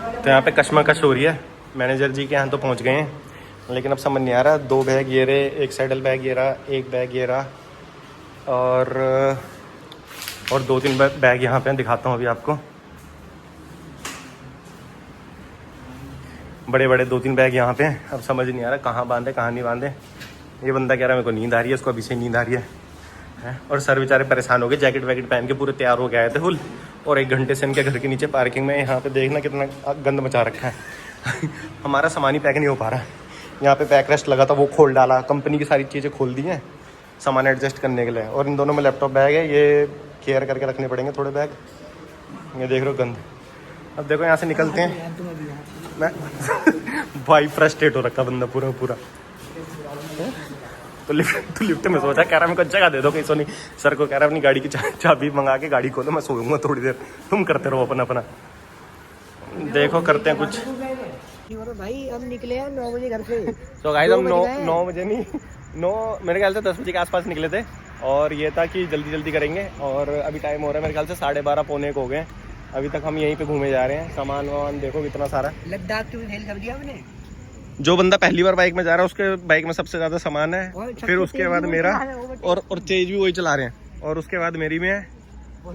तो यहाँ पे कशमकश हो रही है। मैनेजर जी के यहाँ तो पहुँच गए हैं, लेकिन अब समझ नहीं आ रहा। 2 बैग ये रहे, एक सैडल बैग ये रहा, एक बैग ये रहा, और 2-3 बैग यहाँ पे दिखाता हूँ अभी आपको। बड़े बड़े 2-3 बैग यहाँ पे हैं। अब समझ नहीं आ रहा कहाँ बांधे कहाँ नहीं बांधे। ये बंदा कह रहा है मेरे को नींद आ रही है, इसको अभी से नींद आ रही है। और सर बेचारे परेशान हो गए, जैकेट वैकेट पहन के पूरे तैयार हो गए आए थे फुल। और 1 घंटे से इनके घर के नीचे पार्किंग में, यहाँ पे देखना कितना गंद मचा रखा है। हमारा सामान ही पैक नहीं हो पा रहा। यहाँ पे बैक रेस्ट लगा था, वो खोल डाला। कंपनी की सारी चीज़ें खोल दी हैं सामान एडजस्ट करने के लिए। और इन दोनों में लैपटॉप बैग है, ये केयर करके रखने पड़ेंगे थोड़े बैग। ये देख रहे हो गंद। अब देखो यहाँ से निकलते हैं। मैं भाई फ्रस्ट्रेट हो रखा बंदा पूरा। तो लिफ्ट में सोचा, कह रहा मेरे को जगह दे दो कहीं सोनी। सर को कह रहा अपनी गाड़ी की चाबी मंगा के गाड़ी खोलो, मैं सोऊंगा थोड़ी देर, तुम करते रहो अपना। देखो करते हैं कुछ। भाई हम निकले हैं 9 बजे घर से। तो गाइस हम 9 बजे नहीं, 9 मेरे ख्याल से 10 बजे के आसपास निकले थे। और ये था कि जल्दी करेंगे। और अभी टाइम हो रहा है मेरे ख्याल से 12:30 पौने को हो गए। अभी तक हम यहीं पे घूमे जा रहे हैं। सामान वामान देखो कितना सारा। लद्दाख क्यों फेल कर दिया आपने? जो बंदा पहली बार बाइक में जा रहा है उसके बाइक में सबसे ज्यादा सामान है, फिर उसके बाद मेरा, और तेज भी वही चला रहे हैं, और उसके बाद मेरी में है,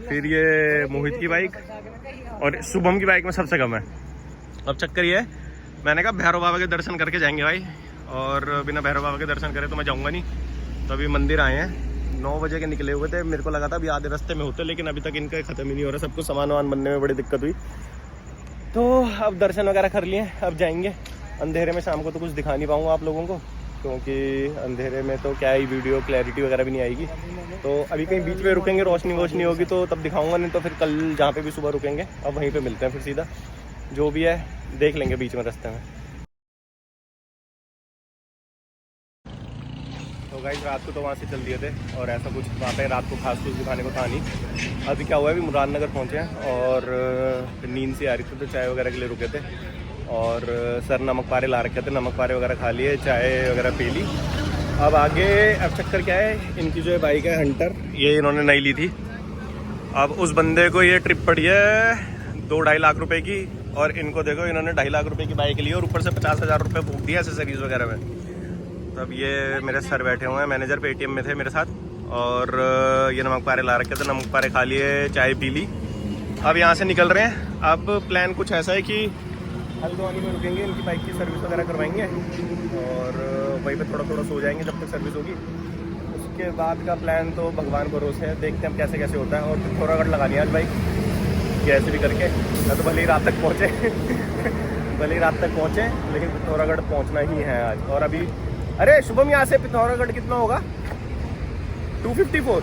फिर ये मोहित की बाइक, और शुभम की बाइक में सबसे कम है। अब चक्कर ये है, मैंने कहा भैरव बाबा के दर्शन करके जाएंगे भाई, और बिना भैरव बाबा के दर्शन करे तो मैं जाऊँगा नहीं। तो अभी मंदिर आए हैं, 9 बजे के निकले हुए थे। मेरे को लगा था अभी आधे रास्ते में होते, लेकिन अभी तक इनका ख़त्म ही नहीं हो रहा। सबको सामान वामान बनने में बड़ी दिक्कत हुई। तो अब दर्शन वगैरह कर लिए, अब जाएंगे। अंधेरे में शाम को तो कुछ दिखा नहीं पाऊँगा आप लोगों को, क्योंकि अंधेरे में तो क्या ही वीडियो क्लैरिटी वगैरह भी नहीं आएगी। तो अभी कहीं बीच में रुकेंगे, रोशनी होगी तो तब दिखाऊंगा, नहीं तो फिर कल जहाँ पे भी सुबह रुकेंगे अब वहीं पे मिलते हैं फिर सीधा। जो भी है देख लेंगे बीच में रास्ते में। तो गाइस रात को तो वहाँ से चल दिए थे, और ऐसा कुछ वहाँ पे रात को खास कुछ दिखाने को था नहीं। अभी क्या हुआ है, अभी मुरादनगर पहुँचे हैं, और नींद से आ रही थी तो चाय वगैरह के लिए रुके थे। और सर नमक पारे ला रखे थे, नमक पारे वगैरह खा लिए, चाय वगैरह पी ली। अब आगे अब चक्कर क्या है, इनकी जो बाइक है हंटर, ये इन्होंने नई ली थी। अब उस बंदे को ये ट्रिप पड़ी है 2-2.5 लाख रुपए की, और इनको देखो इन्होंने 2.5 लाख रुपए की बाइक ली और ऊपर से 50,000 रुपये फूक दिया एसेसरीज वगैरह में। तब ये मेरे सर बैठे हुए हैं, मैनेजर पेटीएम में थे मेरे साथ, और ये नमक पारे ला रखे थे, नमक पारे खा लिए, चाय पी ली। अब यहाँ से निकल रहे हैं। अब प्लान कुछ ऐसा है कि हल्द्वानी में रुकेंगे, इनकी बाइक की सर्विस वगैरह करवाएंगे, और वहीं पे थोड़ा सो जाएंगे जब तक सर्विस होगी। उसके बाद का प्लान तो भगवान भरोसे है, देखते हैं अब कैसे होता है। और पिथौरागढ़ लगानी है आज बाइक, कैसे भी करके। मैं तो भले ही रात तक पहुँचे लेकिन पिथौरागढ़ पहुँचना ही है आज। और अभी अरे शुभम, यहाँ से पिथौरागढ़ कितना होगा? 254,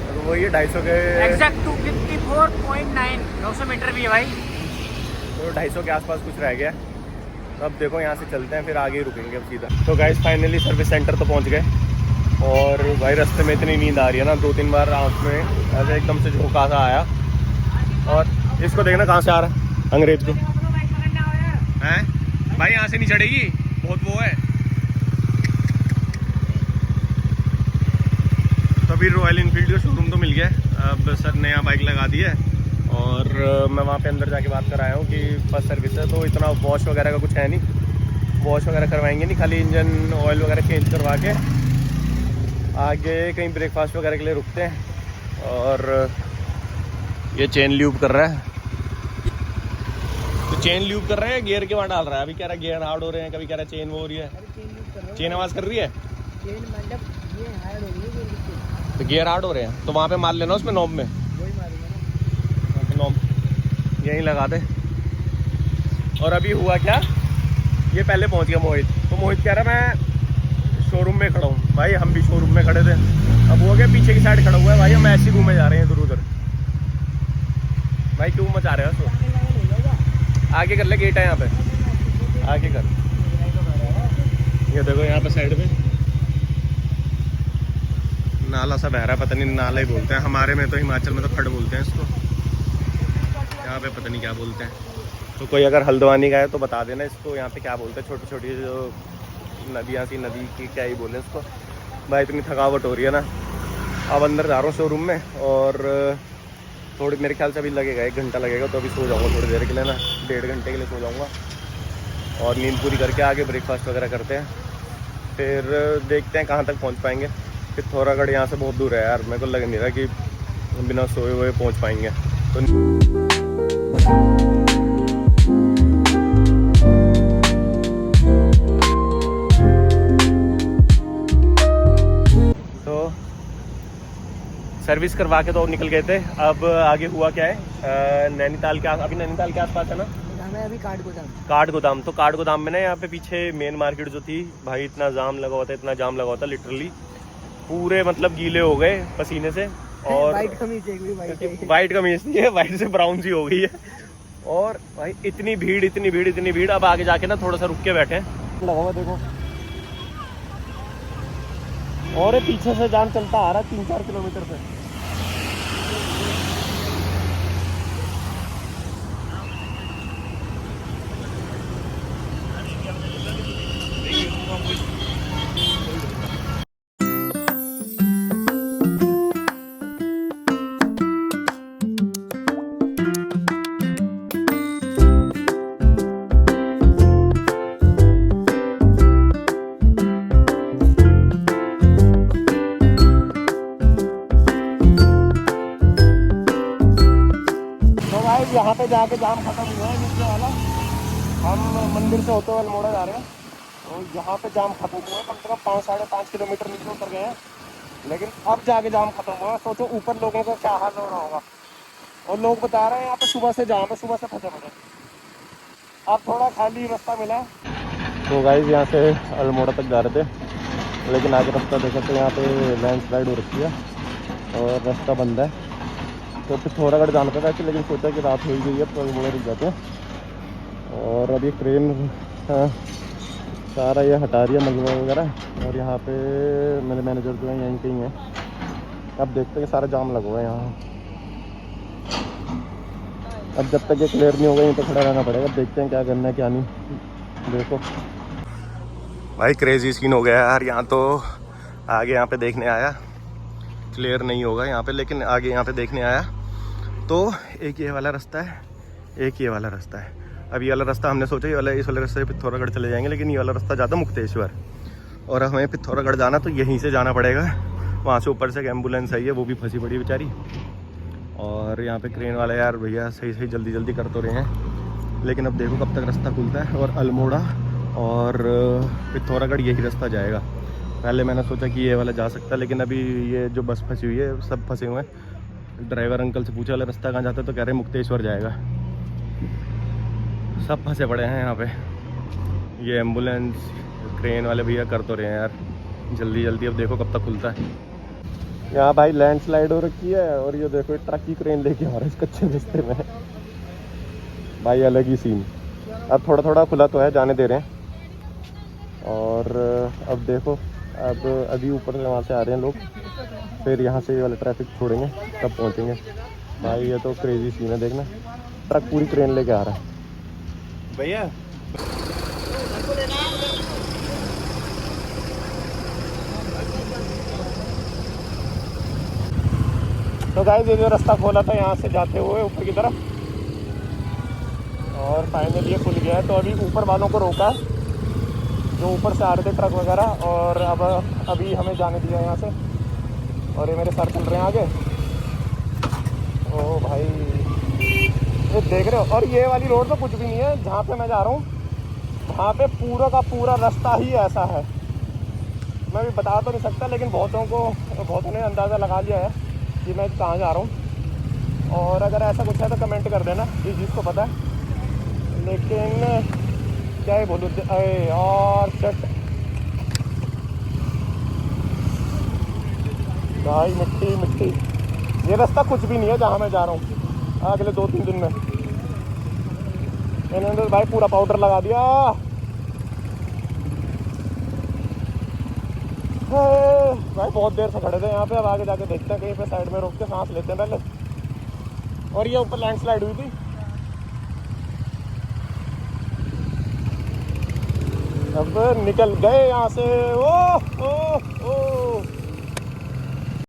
तो वही 250 के एग्जैक्ट 254.9, 900 मीटर भी है भाई। तो 250 के आसपास कुछ रह गया। तो अब देखो यहाँ से चलते हैं, फिर आगे ही रुकेंगे अब सीधा। तो गाइस फाइनली सर्विस सेंटर तो पहुँच गए, और भाई रास्ते में इतनी नींद आ रही है ना, 2-3 बार आँख में ऐसे एकदम से झोंका सा आया। और इसको देखना कहाँ से आ रहा है, अंग्रेज को है भाई, यहाँ से नहीं चढ़ेगी, बहुत वो है। तो अभी रॉयल इनफील्ड का शोरूम तो मिल गया। अब सर ने यहाँ बाइक लगा दी है, और मैं वहाँ पे अंदर जाके बात कर आया हूँ कि फर्स्ट सर्विस है, तो इतना वॉश वगैरह का कुछ है नहीं, वॉश वगैरह करवाएंगे नहीं, खाली इंजन ऑयल वगैरह चेंज करवा के आगे कहीं ब्रेकफास्ट वगैरह के लिए रुकते हैं। और ये चेन ल्यूब कर रहा है, तो चेन ल्यूब कर रहे हैं, गियर के वहाँ डाल रहा है। अभी कह रहा है गियर हार्ड हो रहे हैं, कभी कह रहा है चेन वो हो रही है, चेन आवाज़ कर रही है, तो गियर हार्ड हो रहे हैं, तो वहाँ पे मार लेना उसमें नॉब में, नॉब यहीं लगा दे। और अभी हुआ क्या, ये पहले पहुँच गया मोहित, तो मोहित कह रहा है मैं शोरूम में खड़ा हूँ। भाई हम भी शोरूम में खड़े थे, अब हो गया पीछे की साइड खड़ा हुआ है। भाई हम ऐसे घूमे जा रहे हैं इधर उधर। भाई क्यों मचा रहे हो? तो आगे कर ले, गेट है यहाँ पे, आगे कर। ये देखो यहाँ पे साइड में नाला सा बह रहा है, पता नहीं नाला ही बोलते हैं, हमारे में तो हिमाचल में तो खड़ बोलते हैं इसको, यहाँ पे पता नहीं क्या बोलते हैं। तो कोई अगर हल्द्वानी का है तो बता देना इसको यहाँ पे क्या बोलते हैं, छोटी छोटी जो नदियाँ सी, नदी की क्या ही बोले इसको। भाई इतनी थकावट हो रही है ना। अब अंदर जा रहा हूँ शोरूम में, और थोड़ी मेरे ख्याल से अभी लगेगा 1 घंटा लगेगा, तो अभी सो जाऊँगा थोड़ी देर के लिए ना, 1.5 घंटे के लिए सो जाऊँगा और नींद पूरी करके आगे ब्रेकफास्ट वगैरह करते हैं, फिर देखते हैं कहाँ तक पहुँच पाएंगे। पिथौरागढ़ यहाँ से बहुत दूर है यार, मेरे को लग नहीं रहा कि बिना सोए हुए पहुँच पाएंगे। तो सर्विस करवा के तो निकल गए थे। अब आगे हुआ क्या है, नैनीताल के अभी नैनीताल के आसपास है ना, हमें अभी काठ गोदाम। तो काठ गोदाम में ना यहाँ पे पीछे मेन मार्केट जो थी भाई, इतना जाम लगा हुआ था, इतना जाम लगा हुआ था, लिटरली पूरे मतलब गीले हो गए पसीने से। और वाइट कमीज नहीं है, वाइट से ब्राउन सी हो गई है। और भाई इतनी भीड़। अब आगे जाके ना थोड़ा सा रुक के बैठे हैं, लगा हुआ देखो, और पीछे से जाम चलता आ रहा है 3-4 किलोमीटर से। यहाँ पे जाके जाम खत्म हुआ है नीचे वाला, हम मंदिर से होते हुए अल्मोड़ा जा रहे हैं, तो यहाँ पे जाम खत्म हुआ है, कम से कम 5-5.5 किलोमीटर नीचे उतर गए हैं, लेकिन अब जाके जाम खत्म हुआ है। सोचो ऊपर लोगों का क्या हाल हो रहा होगा। और लोग बता रहे हैं यहाँ पे सुबह से जाम है, सुबह से फंसे पड़े। अब थोड़ा खाली रास्ता मिला है। तो गाइस यहाँ से अल्मोड़ा तक जा रहे थे, लेकिन आगे रास्ता देखा तो यहाँ पे लैंडस्लाइड हो रखी है और रास्ता बंद है, तो पिथौरागढ़ जाना था वैसे, लेकिन सोचा कि रात हो गई है तो अल्मोड़ा रुक जाते हैं। और अभी क्रेन सारा ये हटा रही है मलबा वगैरह, और यहाँ पे मेरे मैनेजर जो है यहीं कहीं है। अब देखते हैं कि सारा जाम लगा हुआ है यहाँ। अब जब तक ये क्लियर नहीं होगा यहीं पे खड़ा रहना पड़ेगा, देखते हैं क्या करना है क्या नहीं। देखो भाई क्रेजी सीन हो गया यार, यहाँ तो आगे यहाँ पे देखने आया, क्लियर नहीं होगा यहाँ पे, लेकिन आगे यहाँ पे देखने आया तो एक ये वाला रास्ता है, एक ये वाला रास्ता है। अब ये वाला रास्ता हमने सोचा इस वाले रास्ते से पिथौरागढ़ चले जाएंगे, लेकिन ये वाला रास्ता जाता मुक्तेश्वर, और हमें पिथौरागढ़ जाना तो यहीं से जाना पड़ेगा। वहाँ से ऊपर से एक एम्बुलेंस आई है, वो भी फंसी पड़ी बेचारी। और यहाँ पे क्रेन वाले यार भैया सही जल्दी कर तो रहे हैं, लेकिन अब देखो कब तक रास्ता खुलता है। और अल्मोड़ा और पिथौरागढ़ यही रास्ता जाएगा। पहले मैंने सोचा कि ये वाला जा सकता है, लेकिन अभी ये जो बस फंसी हुई है सब फंसे हुए हैं। ड्राइवर अंकल से पूछा वाला रास्ता कहाँ जाता है, तो कह रहे मुक्तेश्वर जाएगा। सब फंसे पड़े हैं यहाँ पे। ये एम्बुलेंस क्रेन वाले भैया कर तो रहे हैं यार जल्दी। अब देखो कब तक खुलता है। यहाँ भाई लैंडस्लाइड हो रखी है, और ये देखो ट्रक की क्रेन लेके आ रहा है इस कच्चे रास्ते में भाई, अलग ही सीन। अब थोड़ा खुला तो है, जाने दे रहे हैं। और अब देखो, अब अभी ऊपर से वहाँ से आ रहे हैं लोग, फिर यहाँ से ये वाला ट्रैफिक छोड़ेंगे तब पहुँचेंगे। भाई ये तो क्रेजी सीन है, देखना ट्रक पूरी क्रेन लेके आ रहा है भैया। तो गाइस ये जो रास्ता खोला था यहाँ से जाते हुए ऊपर की तरफ, और फाइनली ये खुल गया है। तो अभी ऊपर वालों को रोका है जो ऊपर से आ रहे थे ट्रक वगैरह, और अब अभी हमें जाने दिया यहाँ से। और ये मेरे सर चल रहे हैं आगे। ओ भाई ये देख रहे हो, और ये वाली रोड तो कुछ भी नहीं है जहाँ पे मैं जा रहा हूँ, वहाँ पे पूरा का पूरा रास्ता ही ऐसा है। मैं भी बता तो नहीं सकता, लेकिन बहुतों ने अंदाज़ा लगा लिया है कि मैं कहाँ जा रहा हूँ। और अगर ऐसा कुछ है तो कमेंट कर देना इस चीज़ को पता है। लेकिन क्या ही बोलूँ और भाई मिट्टी। ये रास्ता कुछ भी नहीं है जहाँ मैं जा रहा हूँ। अगले 2-3 दिन में इन्होंने तो भाई पूरा पाउडर लगा दिया। भाई बहुत देर से खड़े थे यहाँ पे, अब आगे जाके देखते हैं, कहीं पे साइड में रोक के सांस लेते हैं पहले। और ये ऊपर लैंडस्लाइड हुई थी, अब निकल गए यहाँ से। ओ